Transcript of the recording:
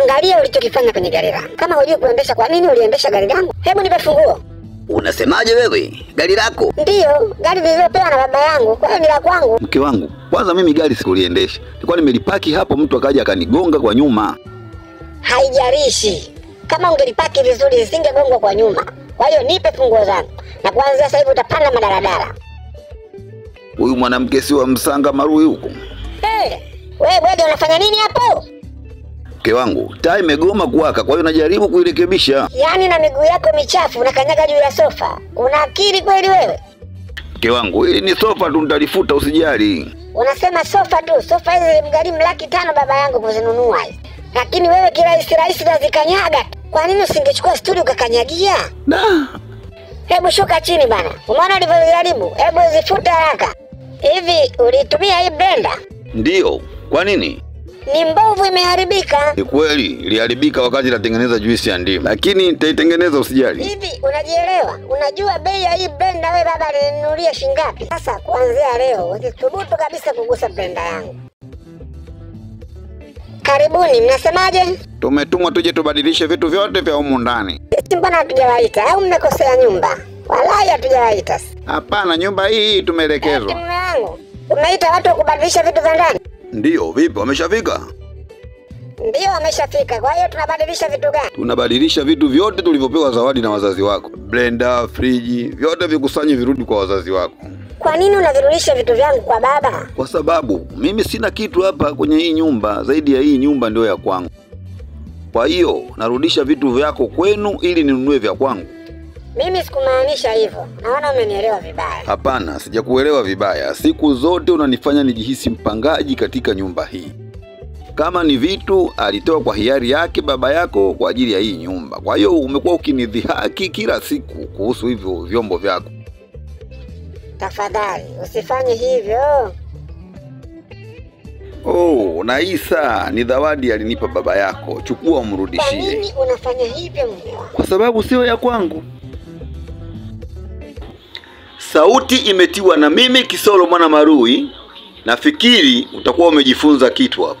Angalia ulichokifanya kwenye gari langu. Kama hujui kuendesha, kwa nini uliendesha gari langu? Hebu nipe funguo. Unasemaje wewe? Gari lako? Ndiyo, gari nililopewa na baba yangu. Kwa hiyo ni la kwangu. Mke wangu, kwanza mimi gari sikuliendesha. Nilikuwa nimelipaki hapo, mtu akaja akanigonga kwa nyuma. Haijalishi. Kama ungelipaki vizuri isingegongwa kwa nyuma. Kwa hiyo nipe funguo zangu. Na kuanzia sasa hivi utapanda madaladala. Huyu mwanamke si wa Msanga Marui huko. Wewe bwana unafanya nini hapo? Mke wangu, taa imegoma kuwaka, kwa hiyo najaribu kuirekebisha. Yaani na miguu yako michafu unakanyaga juu ya sofa. Una akili kweli wewe? Mke wangu, hili ni sofa tu, nitalifuta usijali. Unasema sofa tu? Sofa hizi zilimgharimu 500,000 baba yangu kuzinunua hizi. Lakini wewe kirahisi unazikanyaga. Kwa nini usingechukua stuli ukakanyagia? Hebu shuka chini bana. Umeona ulivyojaribu? Hebu zifute haraka. Hivi ulitumia hii blender? Ndiyo. Kwa nini? Ni mbovu, imeharibika. Ni kweli, iliharibika wakati natengeneza juisi ya ndimu. Lakini nitaitengeneza usijali. Hivi unajielewa? Unajua bei ya hii blender wewe baba alininunulia shilingi ngapi? Sasa kuanzia leo usithubutu kabisa kugusa blender yangu. Karibuni, mnasemaje? Tumetumwa tuje tubadilishe vitu vyote vya humu ndani. Sisi mbona hatujawaita au mmekosea nyumba? Wallahi hatujawaita. Hapana, nyumba hii tumeelekezwa. Mume wangu, umeita watu kubadilisha vitu vya ndani? Ndiyo, vipi wameshafika? Ndiyo wameshafika. Kwa hiyo tunabadilisha vitu gani? Tunabadilisha vitu vyote tulivyopewa zawadi na wazazi wako. Blender, friji, vyote vikusanye virudi kwa wazazi wako. Kwa nini unavirudisha vitu vyangu kwa baba? Kwa sababu mimi sina kitu hapa kwenye hii nyumba, zaidi ya hii nyumba ndio ya kwangu. Kwa hiyo narudisha vitu vyako kwenu ili ninunue vya kwangu. Mimi sikumaanisha hivyo. Naona umenielewa vibaya. Hapana, sijakuelewa vibaya. Siku zote unanifanya nijihisi mpangaji katika nyumba hii. Kama ni vitu alitoa kwa hiari yake baba yako kwa ajili ya hii nyumba. Kwa hiyo umekuwa ukinidhihaki kila siku kuhusu hivyo vyombo vyako. Tafadhali usifanye hivyo. Oh, Naisa, ni zawadi alinipa baba yako. Chukua umrudishie. Kwa nini unafanya hivyo mume wangu? Kwa sababu sio ya kwangu. Sauti imetiwa na mimi Kisolo Mwana Marui. Nafikiri utakuwa umejifunza kitu hapo.